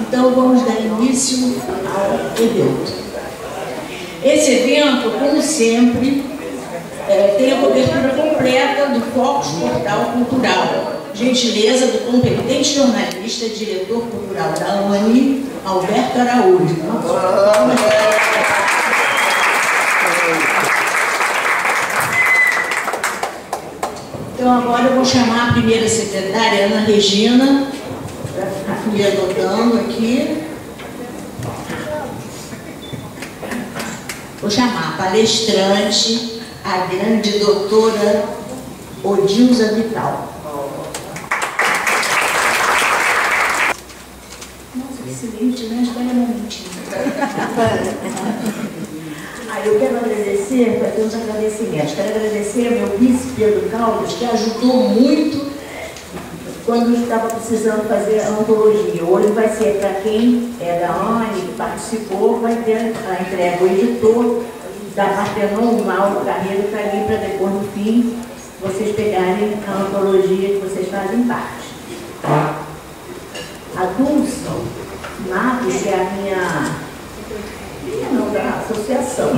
Então vamos dar início ao evento. Esse evento, como sempre, tem a cobertura completa do Focus Portal Cultural, gentileza do competente jornalista e diretor cultural da ANE, Alberto Araújo. Então agora eu vou chamar a primeira secretária, Ana Regina, para ir anotando aqui. Vou chamar a palestrante, a grande doutora Odilza Vital. Nossa, que excelente, né? Espera um momentinho. Eu quero agradecer, fazer uns agradecimentos. Quero agradecer ao meu vice, Pedro Caldas, que ajudou muito quando estava precisando fazer a antologia. Hoje vai ser para quem é da ANE, que participou, vai ter a entrega. O editor da Partenon, o Mauro Carreiro, está ali para depois, no fim, vocês pegarem a antologia que vocês fazem parte. A Dulce Matos, que é a minha da associação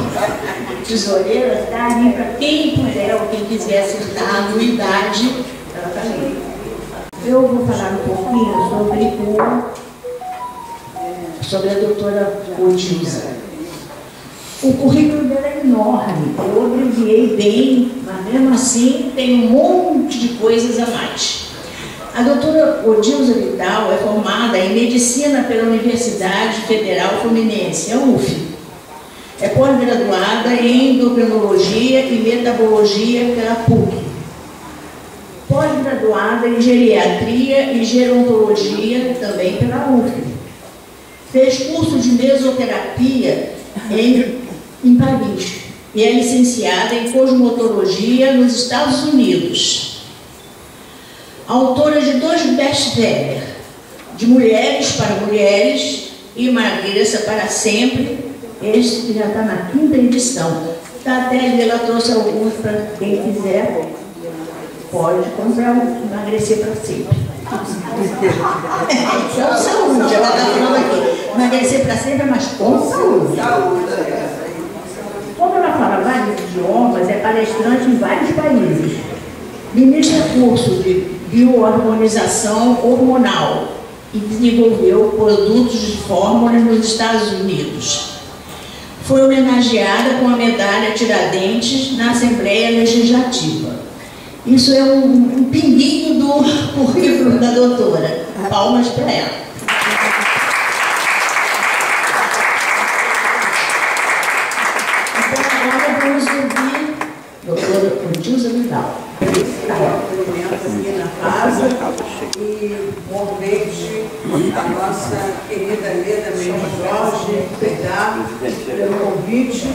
tesoureira, está ali para quem puder ou quem quiser acertar a anuidade, ela está ali. Eu vou falar um pouquinho sobre a doutora Odilza. O currículo dela é enorme, eu abreviei bem, mas mesmo assim tem um monte de coisas a mais. A doutora Odilza Vital é formada em Medicina pela Universidade Federal Fluminense, a UF. É pós-graduada em Endocrinologia e Metabologia pela PUC. Pós-graduada em Geriatria e Gerontologia, também pela UF. Fez curso de mesoterapia em Paris e é licenciada em Cosmetologia nos Estados Unidos. Autora de 2 best-sellers, de Mulheres para Mulheres e Emagreça para Sempre. Este que já está na 5ª edição. Está até ali, ela trouxe alguns para quem quiser. Pode comprar Emagrecer para Sempre. Então, saúde, ela está falando aqui. Emagrecer para sempre, mas com saúde. Como ela fala vários idiomas, é palestrante em vários países. Ministra curso de bioharmonização hormonal e desenvolveu produtos de fórmula nos Estados Unidos. Foi homenageada com a medalha Tiradentes na Assembleia Legislativa. Isso é um pinguinho do currículo da doutora. Palmas para ela. Então agora vamos ouvir a doutora Odilza Vital. Aqui na casa e realmente a nossa querida Leda Mendes Jorge pegar pelo convite.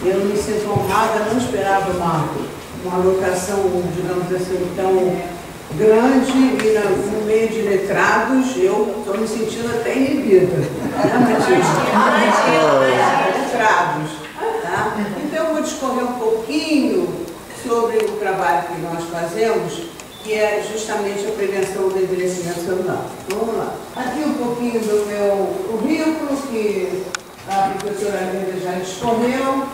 Eu me sinto honrada, não esperava uma alocação, digamos assim, tão grande e no meio de letrados. Eu estou me sentindo até inibida. Letrados. Tá? Então eu vou discorrer um pouquinho sobre o trabalho que nós fazemos, que é justamente a prevenção do envelhecimento celular. Vamos lá. Aqui um pouquinho do meu currículo, que a professora Leda já discorreu,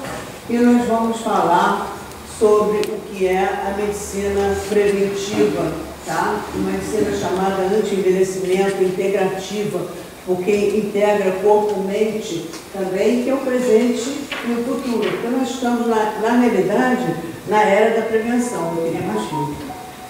e nós vamos falar sobre o que é a medicina preventiva, tá? Uma medicina chamada anti-envelhecimento integrativa, porque integra corpo, mente também, que é o presente e o futuro. Porque nós estamos, na realidade, na era da prevenção, eu queria mais filho.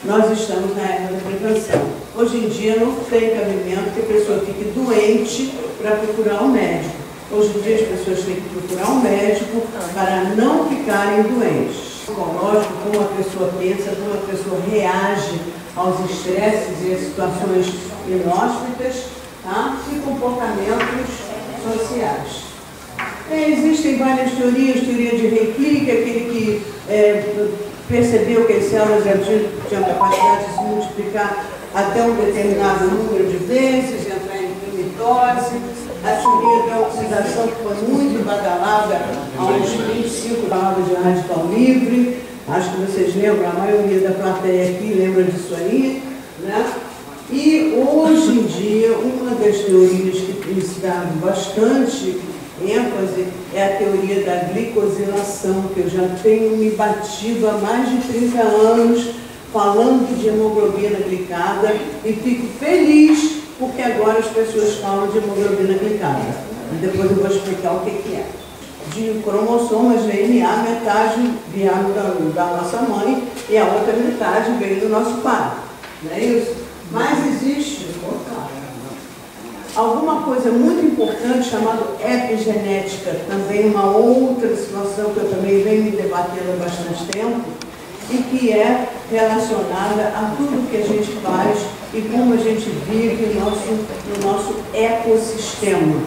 Nós estamos na era da prevenção. Hoje em dia não tem cabimento que a pessoa fique doente para procurar um médico. Hoje em dia as pessoas têm que procurar um médico para não ficarem doentes. Psicológico, como a pessoa pensa, como a pessoa reage aos estresses e às situações inóspitas, tá? E comportamentos sociais. Existem várias teorias, teoria de Reiki, que é aquele que percebeu que as células já tinham capacidade de se multiplicar até um determinado número de vezes, entrar em mitose. A teoria da oxidação, que foi muito badalada há uns 25 aulas de radical livre. Acho que vocês lembram, a maioria da plateia aqui lembra disso aí, né? E hoje em dia, uma das teorias que tem se dado bastante ênfase é a teoria da glicosilação, que eu já tenho me batido há mais de 30 anos falando de hemoglobina glicada e fico feliz porque agora as pessoas falam de hemoglobina glicada. E depois eu vou explicar o que é. De cromossomas DNA, metade vieram da nossa mãe e a outra metade veio do nosso pai. Não é isso? Mas existe alguma coisa muito importante chamada epigenética, também uma outra situação que eu também venho me debatendo há bastante tempo, e que é relacionada a tudo que a gente faz e como a gente vive no nosso ecossistema.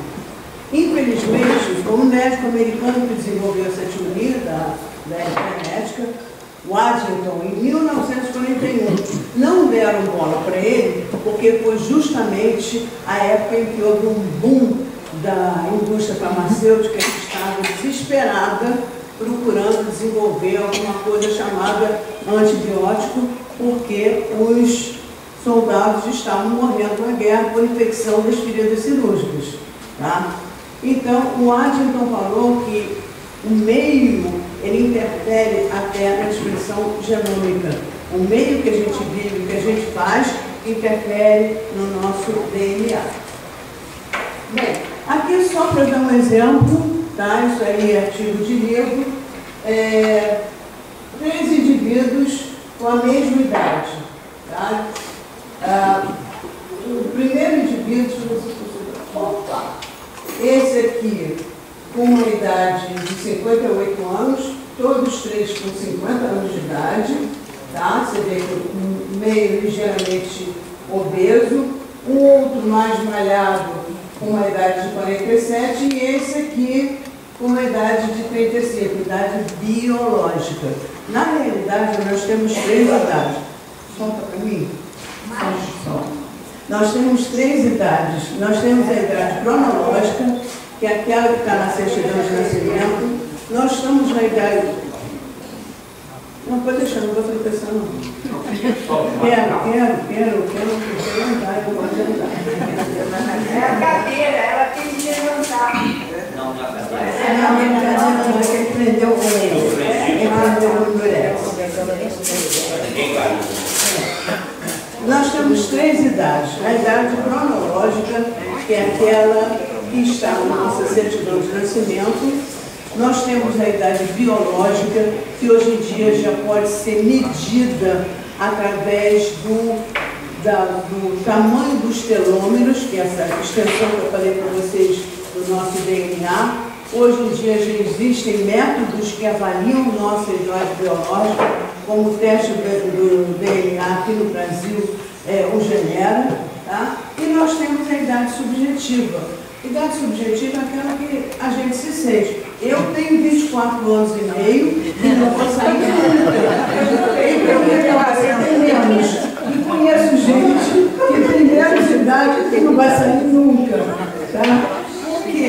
Infelizmente, o médico americano que desenvolveu essa teoria da epigenética, o Addington, em 1941, não deram bola para ele, porque foi justamente a época em que houve um boom da indústria farmacêutica que estava desesperada procurando desenvolver alguma coisa chamada antibiótico, porque os soldados estavam morrendo na guerra por infecção das feridas cirúrgicas. Tá? Então, o Addington falou que o meio, ele interfere até na expressão genômica. O meio que a gente vive, que a gente faz, interfere no nosso DNA. Bem, aqui só para dar um exemplo, tá? Isso aí é artigo de livro. 3 indivíduos com a mesma idade. Tá? O primeiro indivíduo, esse aqui, com uma idade de 58 anos, todos 3 com 50 anos de idade, tá? Você vê que um meio ligeiramente obeso, um outro mais malhado, com uma idade de 47, e esse aqui com uma idade de 35, idade biológica. Na realidade, nós temos 3 idades. Solta para mim. Nós temos 3 idades. Nós temos a idade cronológica, que é aquela que está na certidão de nascimento. Nós estamos na idade... Não, pode deixar, não vou tropeçar não. Quero levantar, eu vou levantar. É a cadeira, ela tem que levantar. Não, não é Não, é que ele prendeu com ele. Ele prendeu com o durex. Nós temos 3 idades. A idade cronológica, que é aquela que está na nossa certidão de nascimento. Nós temos a idade biológica, que hoje em dia já pode ser medida através do tamanho dos telômeros, que é essa extensão que eu falei para vocês do nosso DNA. Hoje em dia já existem métodos que avaliam nossa idade biológica, como o teste do DNA aqui no Brasil, o Genera, tá? E nós temos a idade subjetiva. Idade subjetiva é aquela que a gente se sente. Eu tenho 24 anos e meio e não vou sair nunca. Eu menos. E conheço gente que tem menos idade que não vai sair nunca. Tá? Porque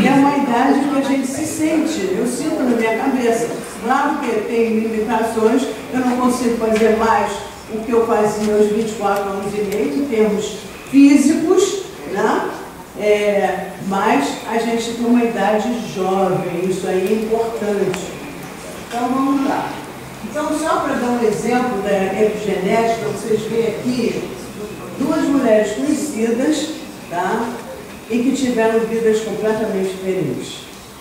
é uma idade que a gente se sente. Eu sinto na minha cabeça. Claro que tem limitações, eu não consigo fazer mais o que eu fazia aos 24 anos e meio, em termos físicos, né? Mas a gente tem uma idade jovem, isso aí é importante. Então vamos lá. Então, só para dar um exemplo da epigenética, vocês veem aqui 2 mulheres conhecidas, tá? E que tiveram vidas completamente diferentes.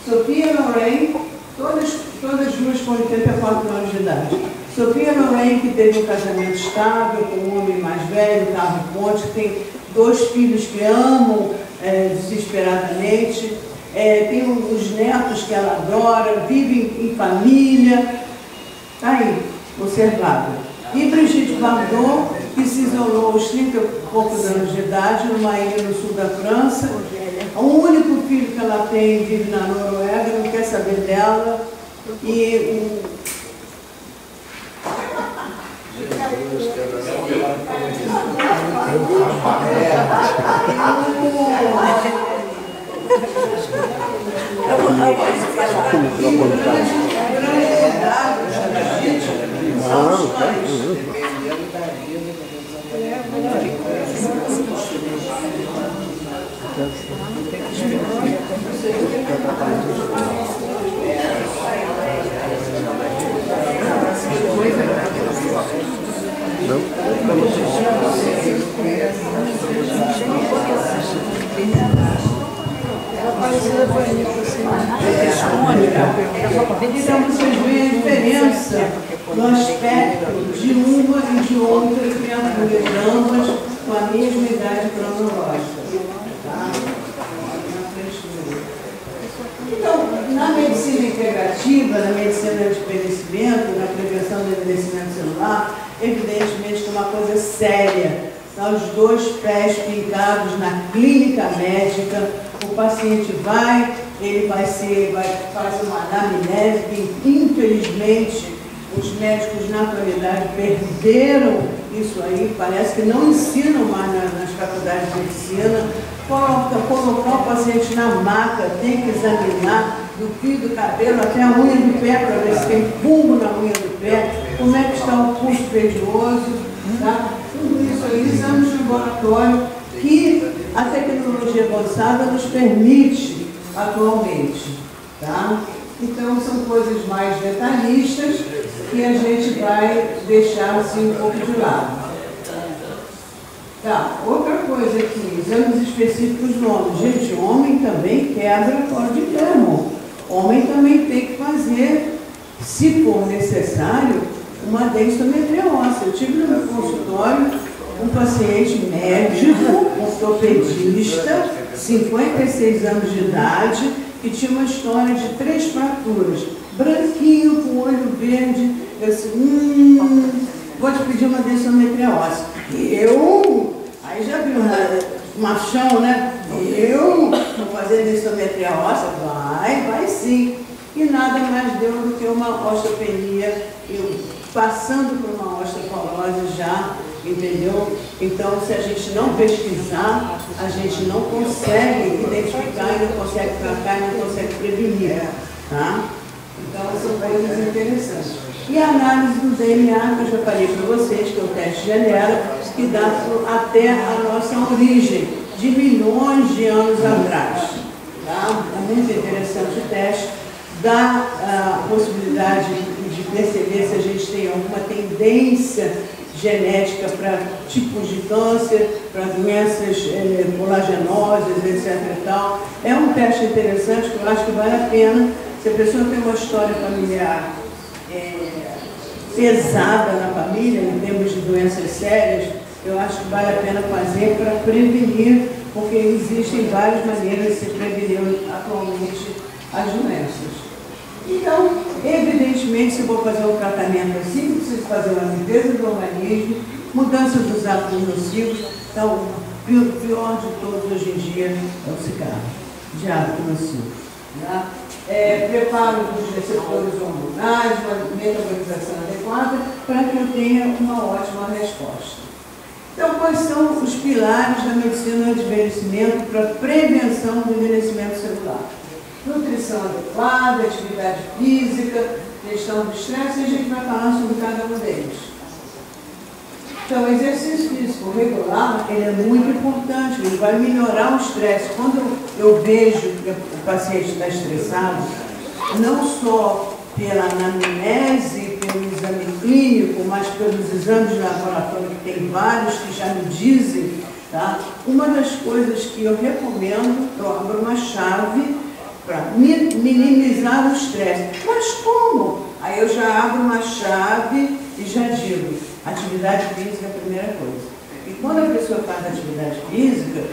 Sophia Loren, todas 2 com 84 anos de idade. Sophia Loren, que teve um casamento estável, com um homem mais velho, Carlos Ponte, que tem 2 filhos que amam desesperadamente, tem os netos que ela adora, vive em família. Está aí, observado. E Brigitte Bardot, que se isolou aos 30 e poucos anos de idade, numa ilha no sul da França. O único filho que ela tem vive na Noruega, não quer saber dela. E Então vocês veem a diferença no aspecto de uma e de outra criatura, ambas com a mesma idade cronológica. Tá? Então, na medicina integrativa, na medicina de envelhecimento, na prevenção do envelhecimento celular, evidentemente que é uma coisa séria. Tá? Os dois pés pintados na clínica médica, o paciente ele vai fazer uma anamnese, que infelizmente os médicos na atualidade perderam isso aí, parece que não ensinam mais nas faculdades de medicina. Colocar o paciente na maca, tem que examinar do fio do cabelo até a unha do pé, para ver se tem fungo na unha do pé, como é que está o pulso pedioso, tá? Tudo isso aí, exames de laboratório que a tecnologia avançada nos permite atualmente, tá? Então são coisas mais detalhistas que a gente vai deixar assim um pouco de lado. Tá, outra coisa aqui, exames específicos do homem. Gente, homem também quebra fora de termo. Homem também tem que fazer, se for necessário, uma densitometria óssea. Eu tive no meu consultório um paciente médico, ortopedista, 56 anos de idade, que tinha uma história de 3 fraturas. Branquinho, com olho verde. Eu disse, vou te pedir uma densitometria óssea. Aí já viu, né? Machão, né? Vou fazer densitometria óssea? Vai sim. E nada mais deu do que uma osteopenia, eu passando por uma osteoporose já, entendeu? Então, se a gente não pesquisar, a gente não consegue identificar, e não consegue tratar, e não consegue prevenir, tá? Então, são coisas interessantes. E a análise do DNA, que eu já falei para vocês, que é o teste genera, que dá até a nossa origem, de milhões de anos atrás. Tá? É muito interessante o teste, dá a possibilidade de perceber se a gente tem alguma tendência genética para tipos de câncer, para doenças colagenosas, etc. e tal. É um teste interessante que eu acho que vale a pena, se a pessoa tem uma história familiar pesada na família, em termos de doenças sérias, eu acho que vale a pena fazer para prevenir, porque existem várias maneiras de se prevenir atualmente as doenças. Então, evidentemente, se eu vou fazer um tratamento assim, preciso fazer uma limpeza do organismo, mudança dos hábitos nocivos. Então, o pior de todos hoje em dia é o cigarro, de hábito nocivo. Né? Preparo dos receptores hormonais, uma metabolização adequada, para que eu tenha uma ótima resposta. Então, quais são os pilares da medicina de envelhecimento para prevenção do envelhecimento celular? Nutrição adequada, atividade física, gestão do estresse, e a gente vai falar sobre cada um deles. Então, o exercício físico regular, ele é muito importante, ele vai melhorar o estresse. Quando eu vejo que o paciente está estressado, não só pela anamnese, pelo exame clínico, mas pelos exames de laboratório, que tem vários que já me dizem, tá? Uma das coisas que eu recomendo, eu abro uma chave para minimizar o estresse. Mas como? Aí eu já abro uma chave e já digo, atividade física é a primeira coisa. E quando a pessoa faz atividade física,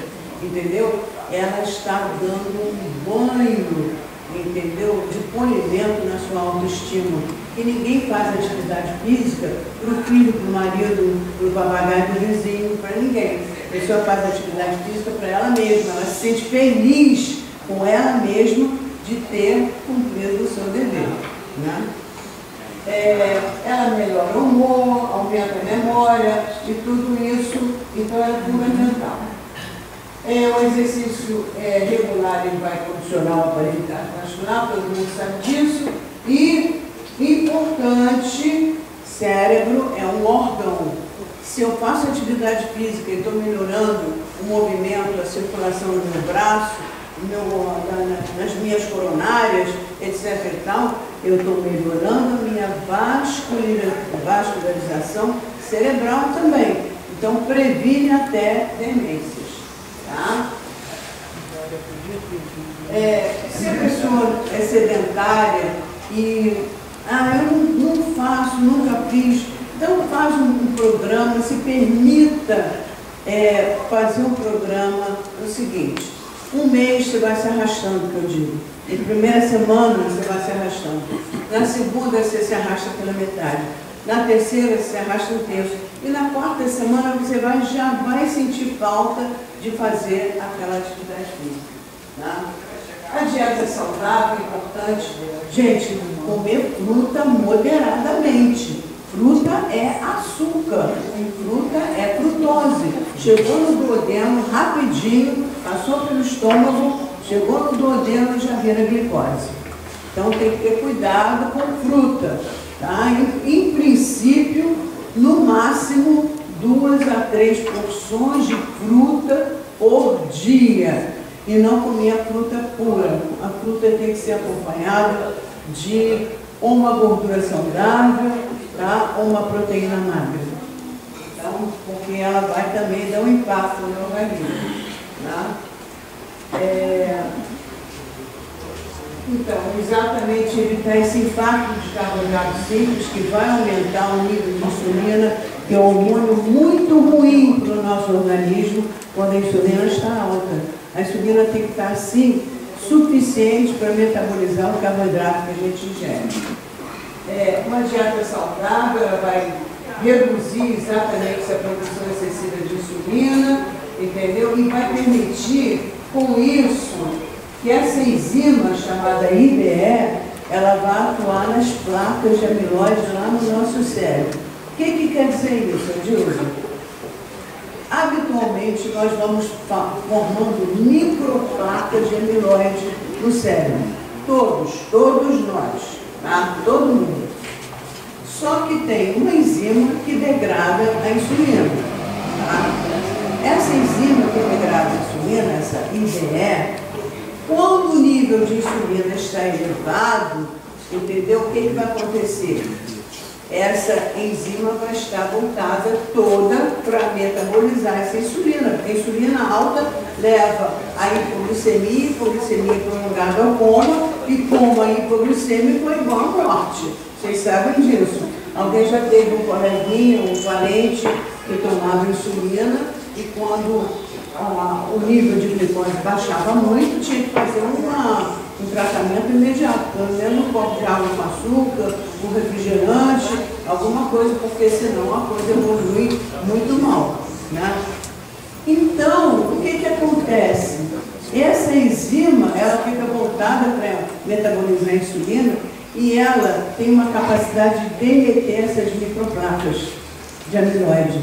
entendeu? Ela está dando um banho, entendeu? De polimento na sua autoestima. E ninguém faz atividade física para o filho, para o marido, para o papagaio do vizinho, para ninguém. A pessoa faz atividade física para ela mesma, ela se sente feliz com ela mesma de ter cumprido o seu dever. Né? Ela melhora o humor, aumenta a memória. memória e tudo isso, então é fundamental. O exercício regular ele vai condicionar o aparelho cardiovascular, todo mundo sabe disso, e importante, cérebro é um órgão. Se eu faço atividade física e estou melhorando o movimento, a circulação no meu braço, nas minhas coronárias, etc. e tal, eu estou melhorando a minha vascularização cerebral também. Então, previne até demências. Tá? Se a pessoa é sedentária e eu não faço, nunca fiz, então faz um programa, se permita fazer um programa, o seguinte, um mês você vai se arrastando, que eu digo. Na primeira semana você vai se arrastando. Na segunda você se arrasta pela metade. Na terceira você se arrasta um terço. E na quarta semana você já vai sentir falta de fazer aquela atividade física. Tá? A dieta saudável é importante. Gente, comer fruta moderadamente. Fruta é açúcar, fruta é frutose. Chegou no duodeno rapidinho, passou pelo estômago, chegou no duodeno e já vira glicose. Então tem que ter cuidado com fruta. Tá? Em princípio, no máximo 2 a 3 porções de fruta por dia. E não comer a fruta pura. A fruta tem que ser acompanhada de uma gordura saudável, tá? Ou uma proteína magra. Então, porque ela vai também dar um impacto no organismo. Tá? Então, exatamente evitar esse impacto de carboidratos simples que vai aumentar o nível de insulina, que é um hormônio muito ruim para o nosso organismo quando a insulina está alta. A insulina tem que estar assim, suficiente para metabolizar o carboidrato que a gente ingere. Uma dieta saudável, ela vai reduzir exatamente essa produção excessiva de insulina, entendeu? E vai permitir, com isso, que essa enzima chamada IDE, ela vai atuar nas placas de amiloide lá no nosso cérebro. O que quer dizer isso, Adilson? Habitualmente, nós vamos formando microplacas de amiloide no cérebro. Todos nós, tá? Todo mundo. Só que tem uma enzima que degrada a insulina. Tá? Essa enzima que degrada a insulina, essa IDE, quando o nível de insulina está elevado, entendeu? O que vai acontecer? Essa enzima vai estar voltada toda para metabolizar essa insulina, porque a insulina alta leva a hipoglicemia prolongada ao coma, e coma hipoglicêmico é igual à morte. Vocês sabem disso. Alguém já teve um coleguinha, um parente que tomava insulina e quando o nível de glicose baixava muito, tinha que fazer um tratamento imediato, pelo menos um copo de água com açúcar, um refrigerante, alguma coisa, porque senão a coisa evolui muito mal. Né? Então, o que acontece? Essa enzima, ela fica voltada para metabolizar a insulina e ela tem uma capacidade de derreter essas microplacas de amiloide.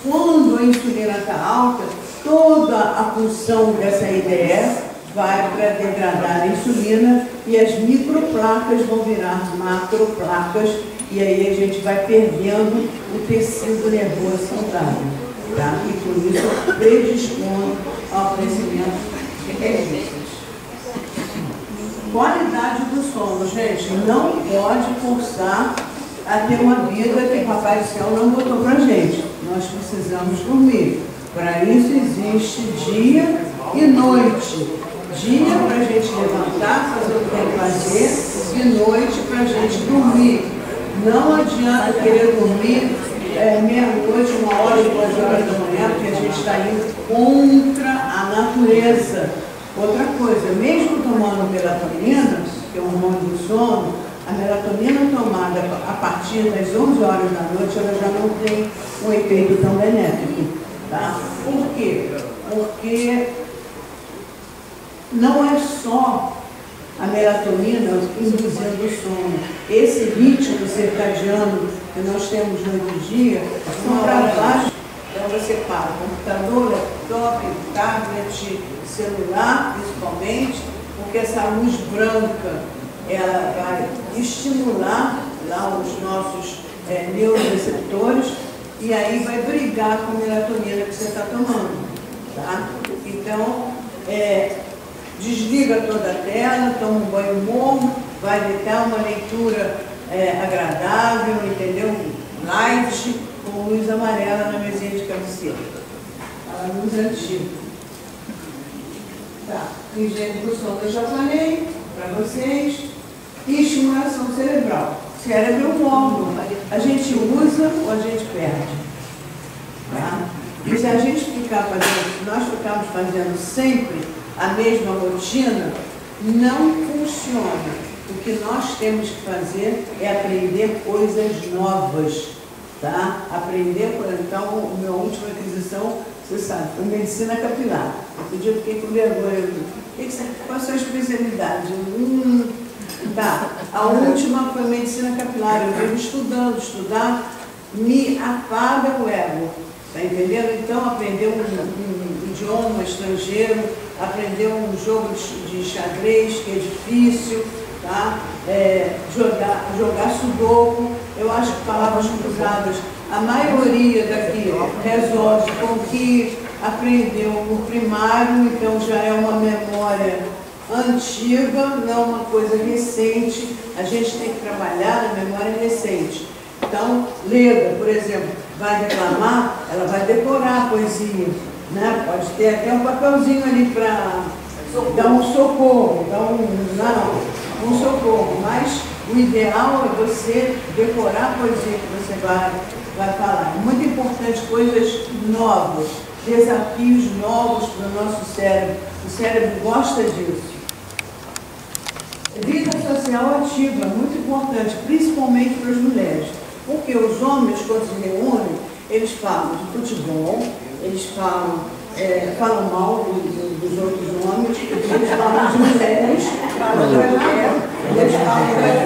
Quando a insulina está alta, toda a função dessa IDE vai para degradar a insulina e as microplacas vão virar macroplacas e aí a gente vai perdendo o tecido nervoso saudável, tá? E por isso predispõe ao crescimento de demências. Qualidade do sono, gente, não pode forçar a ter uma vida que o Papai do Céu não botou pra gente. Nós precisamos dormir. Para isso existe dia e noite. Dia para a gente levantar, fazer o que tem que fazer, e noite para a gente dormir. Não adianta querer dormir meia-noite, 1 hora, 2 horas da manhã, porque a gente está indo contra a natureza. Outra coisa, mesmo tomando melatonina, que é o hormônio do sono, a melatonina tomada a partir das 11 horas da noite, ela já não tem um efeito tão benéfico. Tá? Por quê? Porque não é só a melatonina induzindo o sono. Esse ritmo circadiano que nós temos hoje em dia são travados. Então você para computador, laptop, tablet, celular, principalmente, porque essa luz branca ela vai estimular lá os nossos neuroreceptores e aí vai brigar com a melatonina que você está tomando. Tá? Então, desliga toda a tela, toma um banho morno, vai deitar uma leitura agradável, entendeu? Light, com luz amarela na mesinha de cabeceira. A luz antiga. Tá. Higiene do sono eu já falei para vocês. E estimulação cerebral. Cérebro é um órgão. A gente usa ou a gente perde. Tá? E se a gente ficar fazendo, se nós ficarmos fazendo sempre a mesma rotina, não funciona. O que nós temos que fazer é aprender coisas novas. Tá? Aprender, então, a minha última aquisição, você sabe, foi medicina capilar. Outro dia eu fiquei com vergonha. Qual a sua especialidade? Tá. A última foi medicina capilar. Eu venho estudar, me apaga o ego. Tá entendendo? Então, aprender um idioma estrangeiro, aprender um jogo de xadrez, que é difícil, tá? Jogar sudoku. Eu acho que palavras cruzadas, a maioria daqui resolve com o que aprendeu no primário, então já é uma memória antiga, não uma coisa recente. A gente tem que trabalhar na memória recente. Então, Leda, por exemplo, vai declamar, ela vai decorar a poesia, né? Pode ter até um papelzinho ali para dar um socorro, um socorro, mas o ideal é você decorar a poesia que você vai falar. É muito importante coisas novas, desafios novos para o nosso cérebro. O cérebro gosta disso. Vida social ativa, muito importante, principalmente para as mulheres. Porque os homens, quando se reúnem, eles falam de futebol, eles falam mal dos outros homens, eles falam de mulheres,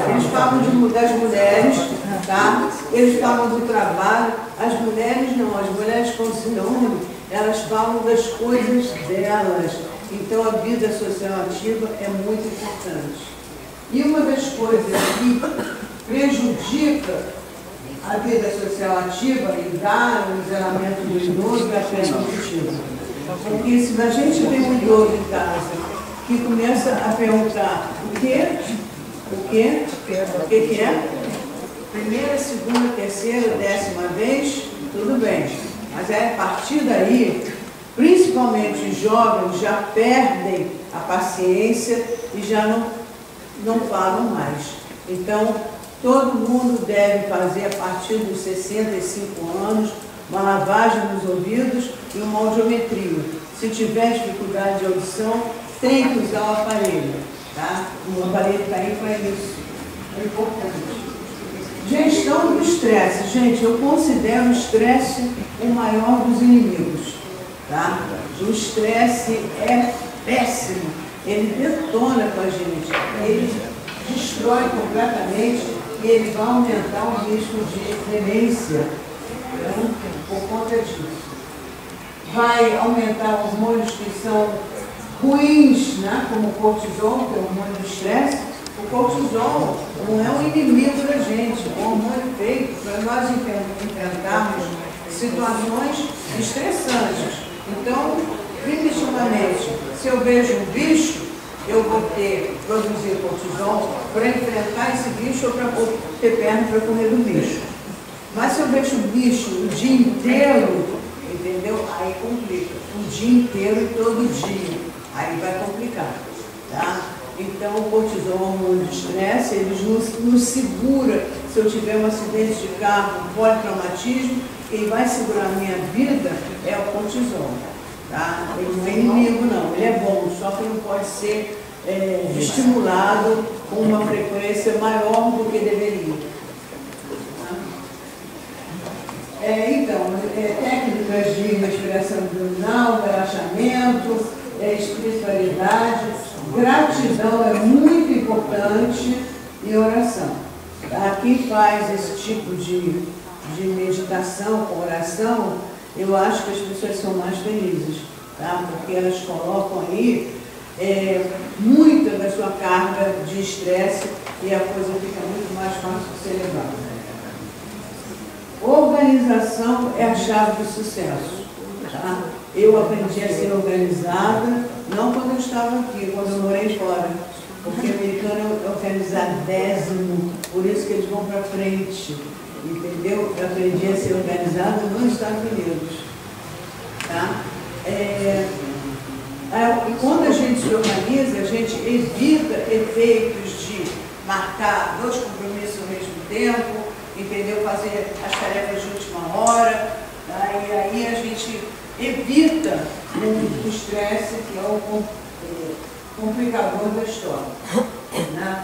eles falam das mulheres, tá? Eles falam do trabalho. As mulheres não, as mulheres quando se reúnem, elas falam das coisas delas. Então a vida social ativa é muito importante. E uma das coisas que prejudica a vida social ativa e dá o isolamento do idoso é a festa positiva. Porque se a gente tem um idoso em casa que começa a perguntar o que é, primeira, segunda, terceira, 10ª vez, tudo bem. Mas a partir daí, principalmente os jovens já perdem a paciência e já não falam mais. Então, todo mundo deve fazer a partir dos 65 anos uma lavagem nos ouvidos e uma audiometria. Se tiver dificuldade de audição, tem que usar o aparelho. Tá? O aparelho está aí para isso. É importante. Gestão do estresse. Gente, eu considero o estresse o maior dos inimigos. Tá? O estresse é péssimo. Ele detona com a gente. Ele destrói completamente e ele vai aumentar o risco de demência. Então, por conta disso. Vai aumentar hormônios que são ruins, né? Como o cortisol, que é o hormônio do estresse. O cortisol não é um inimigo da gente, é um hormônio feito para nós enfrentarmos situações estressantes. Então, primitivamente, se eu vejo um bicho, eu vou produzir cortisol para enfrentar esse bicho ou para ter perna para correr do bicho. Mas se eu vejo o bicho o dia inteiro, entendeu? Aí complica. O dia inteiro e todo dia. Aí vai complicar. Tá? Então, o cortisol, o hormônio de estresse, ele nos segura. Se eu tiver um acidente de carro, um politraumatismo, quem vai segurar a minha vida é o cortisol. Tá? Ele não é inimigo, não. Ele é bom, só que não pode ser estimulado com uma frequência maior do que deveria. Então, técnicas de respiração abdominal, relaxamento, espiritualidade, gratidão é muito importante e oração. Tá? Quem faz esse tipo de meditação com oração, eu acho que as pessoas são mais felizes, tá? Porque elas colocam aí muita da sua carga de estresse e a coisa fica muito mais fácil de ser levada. Organização é a chave do sucesso. Tá? Eu aprendi a ser organizada, não quando eu estava aqui, quando eu morei fora. Porque o americano é organizadésimo, por isso que eles vão para frente. Entendeu? Eu aprendi a ser organizada nos Estados Unidos. Tá? Quando a gente se organiza, a gente evita efeitos de marcar 2 compromissos ao mesmo tempo, entendeu? Fazer as tarefas de última hora, tá? E aí a gente evita o estresse, que é o complicador da história. Né?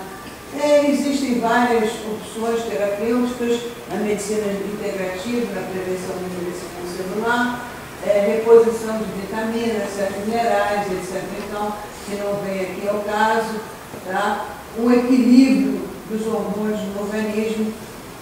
Existem várias opções terapêuticas na medicina integrativa, na prevenção do envelhecimento celular, reposição de vitaminas, certos minerais, etc. Então, que não vem aqui ao caso, tá? O equilíbrio dos hormônios no organismo.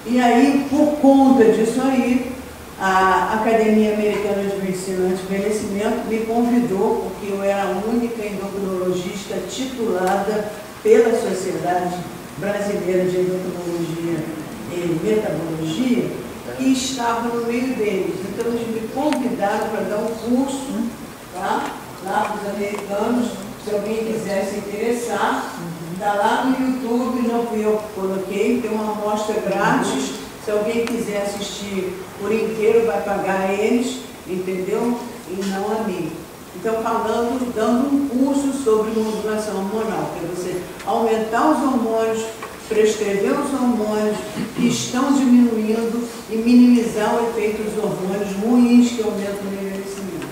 E aí, por conta disso aí, a Academia Americana de Medicina Anti-Envelhecimento me convidou, porque eu era a única endocrinologista titulada pela Sociedade Brasileira de Endocrinologia e Metabologia, que estava no meio deles. Então, eles me convidaram para dar um curso, tá? Lá para os americanos, se alguém quiser se interessar. Está lá no YouTube, não fui eu que coloquei, tem uma amostra grátis. Se alguém quiser assistir por inteiro, vai pagar eles, entendeu? E não a mim. Então, dando um curso sobre modulação hormonal, que é você aumentar os hormônios, prescrever os hormônios que estão diminuindo e minimizar o efeito dos hormônios ruins que aumentam o envelhecimento.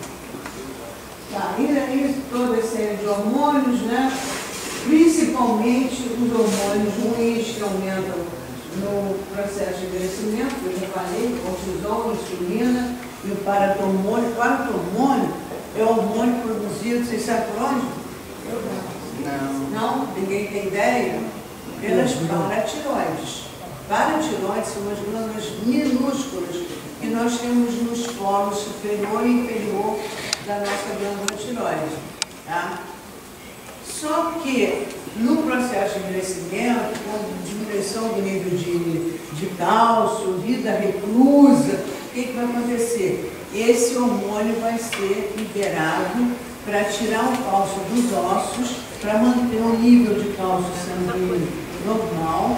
Tá, e aí, toda a série de hormônios, né? Principalmente os hormônios ruins que aumentam no processo de envelhecimento, que eu já falei, cortisol, insulina e o paratormônio. O paratormônio é o hormônio produzido, vocês sabem por onde? Não, ninguém tem ideia? Pelas paratiroides. Paratiroides são as glândulas minúsculas que nós temos nos polos superior e inferior da nossa glândula tiroide. Tá? Só que no processo de envelhecimento, com diminuição do nível de cálcio, vida reclusa, o que vai acontecer? Esse hormônio vai ser liberado para tirar o cálcio dos ossos, para manter o nível de cálcio sanguíneo normal,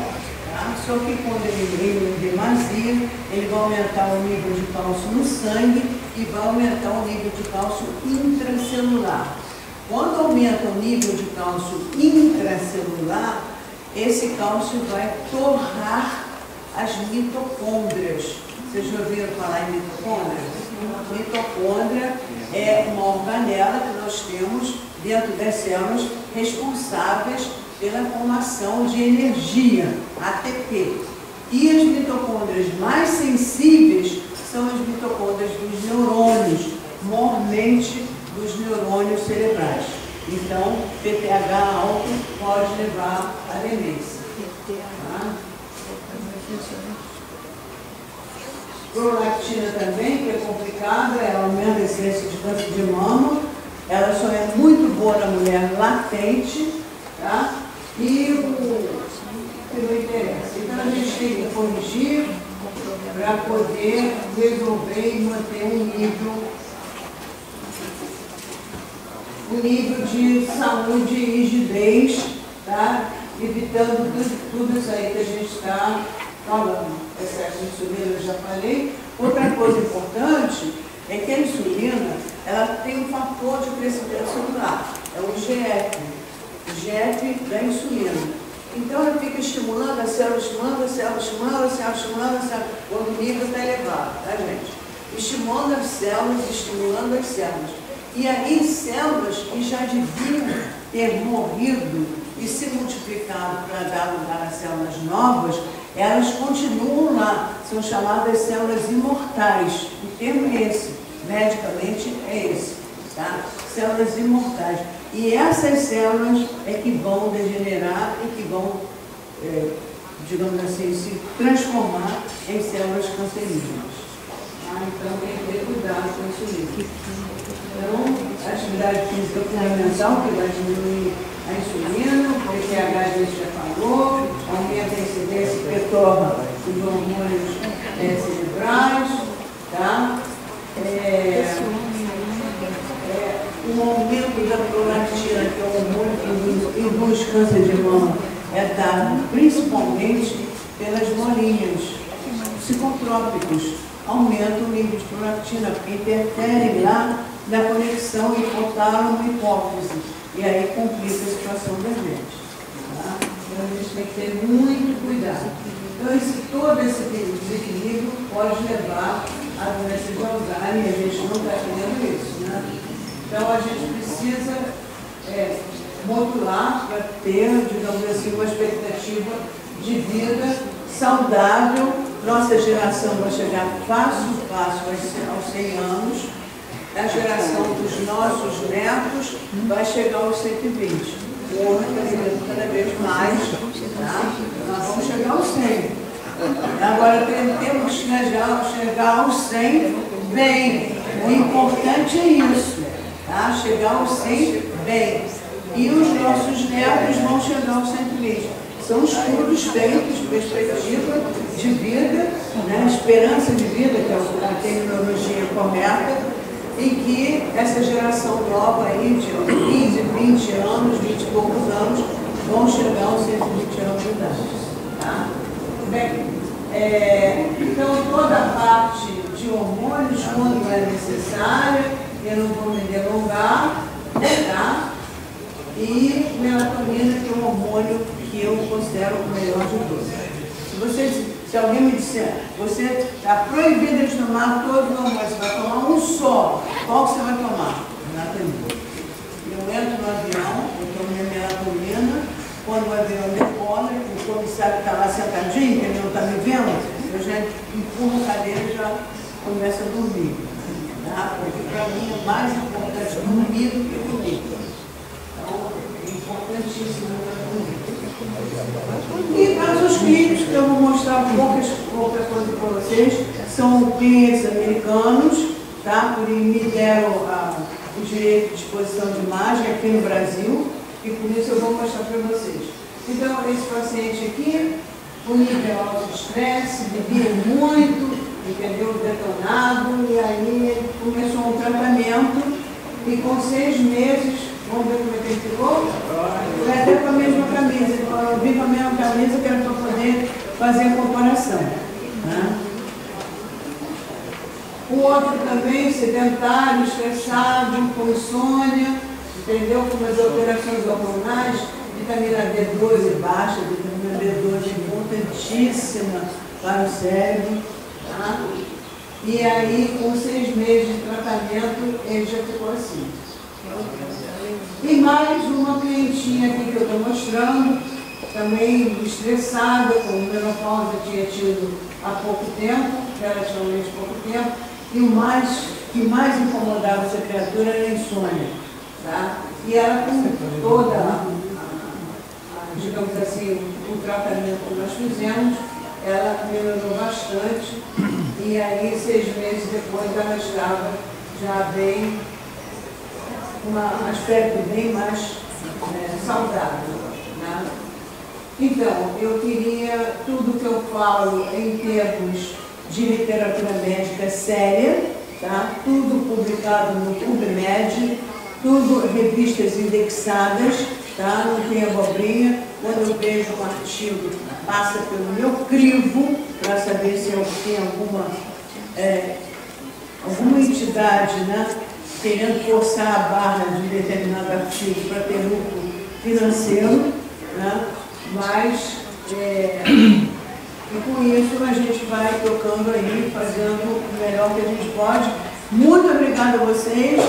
tá? Só que quando ele em demasia, ele vai aumentar o nível de cálcio no sangue e vai aumentar o nível de cálcio intracelular. Quando aumenta o nível de cálcio intracelular, esse cálcio vai torrar as mitocôndrias. Vocês já ouviram falar em mitocôndria? Mitocôndria é uma organela que nós temos dentro das células responsáveis pela formação de energia, ATP. E as mitocôndrias mais sensíveis são as mitocôndrias dos neurônios, mormente dos neurônios cerebrais. Então, PTH alto pode levar à demência. Tá? Prolactina também, que é complicada, ela aumenta a incidência de câncer de mama, ela só é muito boa na mulher latente, tá? E o que não interessa. Então a gente tem que corrigir para poder resolver e manter um nível de saúde e rigidez, tá? Evitando tudo isso aí que a gente está falando. Excesso de insulina, eu já falei. Outra coisa importante é que a insulina, ela tem um fator de crescimento celular, é o IGF, o IGF da insulina. Então ela fica estimulando a célula, estimulando a célula, estimulando a célula, estimulando a célula, quando o nível está elevado, tá, gente? Estimulando as células, estimulando as células. E aí células que já deviam ter morrido e se multiplicado para dar lugar a células novas, elas continuam lá, são chamadas células imortais. O termo é esse, medicamente é esse, tá? Células imortais. E essas células é que vão degenerar e que vão digamos assim, se transformar em células cancerígenas. Então, tem que ter cuidado com isso mesmo. Então, a atividade física fundamental, que vai diminuir a insulina, o pH a gente já falou, aumenta a incidência e perturba os hormônios cerebrais, tá? O aumento da prolactina, que é o hormônio que induz câncer de mama, é dado principalmente pelas molinhas psicotrópicos. Aumenta o nível de prolactina, porque interferem lá na conexão hipotálamo-hipófise. E aí complica a situação da gente. Tá? Então a gente tem que ter muito cuidado. Então todo esse desequilíbrio pode levar à doença de Alzheimer, e a gente não está querendo isso. Né? Então a gente precisa modular para ter, digamos assim, uma expectativa de vida saudável. Nossa geração vai chegar fácil aos 100 anos. A geração dos nossos netos vai chegar aos 120. Cada vez mais, tá? Nós vamos chegar aos 100. Agora temos que chegar aos 100 bem. O importante é isso, tá? Chegar aos 100 bem. E os nossos netos vão chegar aos 120. São estudos feitos, perspectiva de vida, né? Esperança de vida, que é a terminologia correta, em que essa geração nova aí, de 15, 20 anos, 20 e poucos anos, vão chegar aos 120 anos de idade. Tá? Bem, então toda a parte de hormônios, quando é necessária, eu não vou me delongar, tá? E melatonina, que é um hormônio que eu considero o melhor de todos. Se alguém me disser, você está proibido de tomar todos os hormônios, você vai tomar um só, qual que você vai tomar? Melatonina. Eu entro no avião, eu tomo minha melatonina, quando o avião decola, o comissário está lá sentadinho, que ele não está me vendo, eu já empurro a cadeira e já começo a dormir. Tá? Porque para mim é mais importante dormir do que dormir. Então, é importantíssimo dormir. E casos clínicos, que eu vou mostrar pouca coisa para vocês, são clientes americanos, tá? Porque me deram o direito de exposição de imagem aqui no Brasil, e por isso eu vou mostrar para vocês. Então, esse paciente aqui, o nível alto de estresse, bebia muito, entendeu? Detonado, e aí ele começou um tratamento, e com 6 meses, vamos ver como é que ele ficou? Vai até com a mesma camisa. Ele falou, eu vim com a mesma camisa que era para poder fazer a comparação. Né? O outro também, sedentário, estressado, com insônia, entendeu? Com as alterações hormonais, vitamina B12 baixa, vitamina B12 importantíssima para o cérebro. Tá? E aí, com 6 meses de tratamento, ele já ficou assim. E mais uma clientinha aqui que eu estou mostrando, também estressada, com menopausa, tinha tido há pouco tempo, relativamente pouco tempo, e o que mais incomodava essa criatura era a insônia. Tá? E ela, com toda, digamos assim, o tratamento que nós fizemos, ela melhorou bastante, e aí 6 meses depois ela estava já bem, um aspecto bem mais saudável. Né? Então, eu queria, tudo que eu falo em termos de literatura médica séria, tá? Tudo publicado no PubMed, tudo revistas indexadas, tá? Não tem abobrinha. Quando eu vejo um artigo, passa pelo meu crivo para saber se eu tenho alguma entidade, né, querendo forçar a barra de determinado artigo para ter lucro financeiro, né? Mas, e com isso a gente vai tocando aí, fazendo o melhor que a gente pode. Muito obrigada a vocês.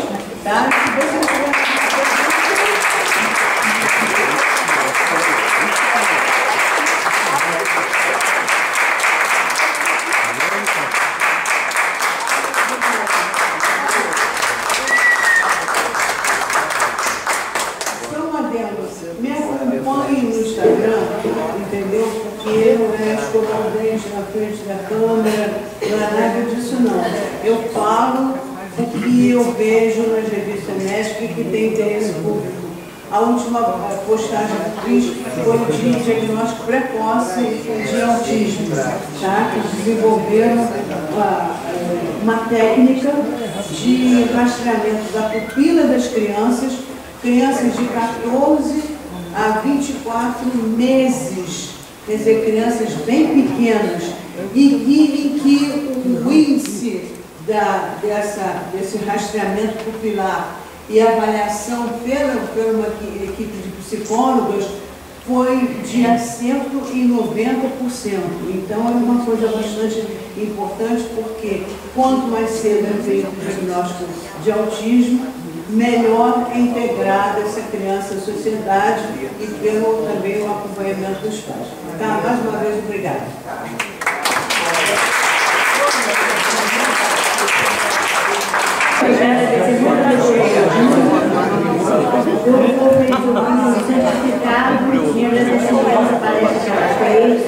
Tá? Se vocês me acompanhem no Instagram, entendeu? Porque não. Eu falo o que eu vejo nas revistas médicas que tem interesse público. A última postagem do CRIS foi de diagnóstico precoce de autismo, tá? Que desenvolveram uma técnica de rastreamento da pupila das crianças de 14 a 24 meses, quer dizer, crianças bem pequenas, em que o índice desse rastreamento pupilar e avaliação pela uma equipe de psicólogas foi de acerto em 90%. Então, é uma coisa bastante importante, porque quanto mais cedo é feito o diagnóstico de autismo, melhor é integrada essa criança à sociedade e pelo também o acompanhamento dos pais. Tá? Mais uma vez, obrigada. Eu vou resolver um certificado e agradecer essa palestra que ela fez.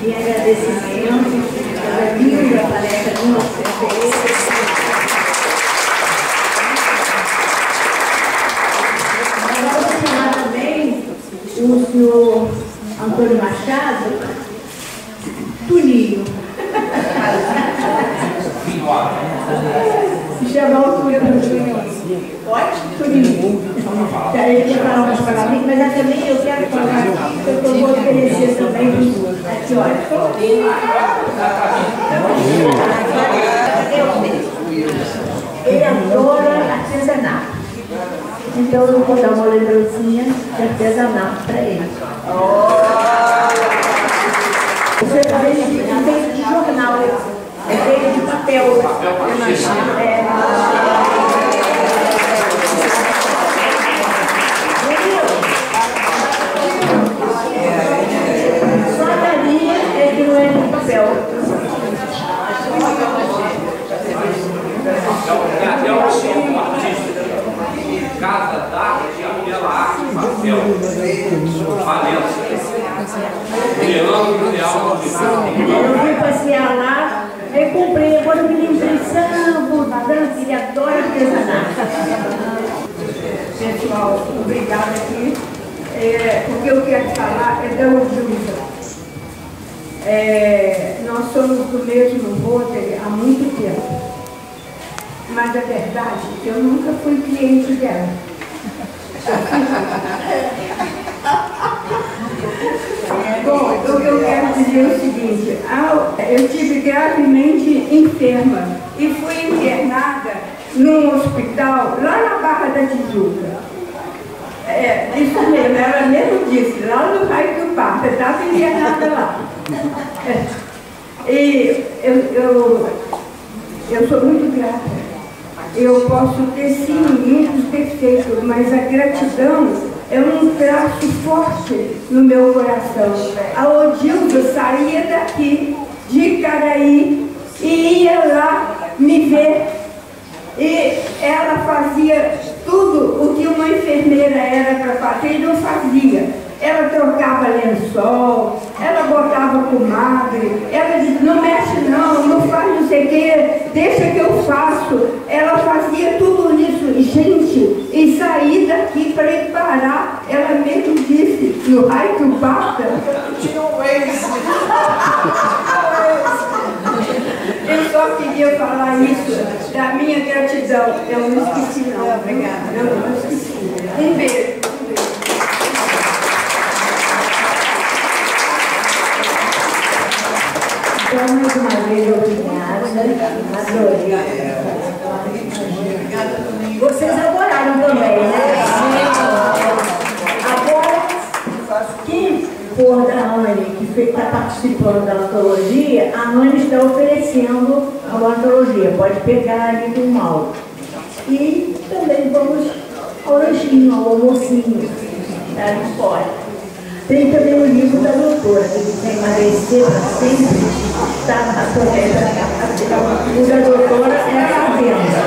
E agradecimento pela linda palestra que você fez. Agora vou chamar também o senhor Antônio Machado, Tuninho. Chamar o Tuninho. Pode? Tuninho. Ele quer falar umas palavrinhas, mas também eu quero falar aqui, que eu vou oferecer também aqui, olha. Ele adora artesanato. Então eu vou dar uma lembrancinha de artesanato para ele. Você está vendo? É feito de jornal, é feito de papel. Só a carinha é que não é de papel. Casa d'arte, aquela arte de papel. Eu fui passear lá, eu comprei, agora eu me impressão, dança, ele adora artesanato. Pessoal, obrigada aqui. O que eu quero falar é da Urjusa. Nós somos do mesmo Rotary há muito tempo. Mas a verdade é que eu nunca fui cliente dela. Bom, o que eu quero dizer é o seguinte, eu estive gravemente enferma e fui internada num hospital lá na Barra da Tijuca. Isso mesmo, ela mesmo disse, lá no Raio do Parque, eu estava internada lá. E eu sou muito grata. Eu posso ter sim muitos defeitos, mas a gratidão é um traço forte no meu coração. A Odilda saía daqui, de Icaraí, e ia lá me ver. E ela fazia tudo o que uma enfermeira era para fazer e não fazia. Ela trocava lençol, ela botava comadre, ela dizia, não mexe não, não faz não sei o quê, deixa que eu faço. Ela fazia tudo isso, gente, e saí daqui para ir parar. Ela mesmo disse, no Raio do Parque. Tinha um ex. Eu só queria falar isso, da minha gratidão. Eu não esqueci não, obrigada. Eu não esqueci. Um beijo. Então, mais uma vez, obrigada. Adorei. Vocês adoraram também, né? Agora, quem for da Anne, que está participando da antologia, a Anne está oferecendo uma antologia. Pode pegar ali do mal. E também vamos ao lanchinho, ao almocinho. Tá? Pode. Tem também o livro da doutora, que tem emagrecer para sempre, está na tonelada. O da doutora é a fazenda.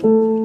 Música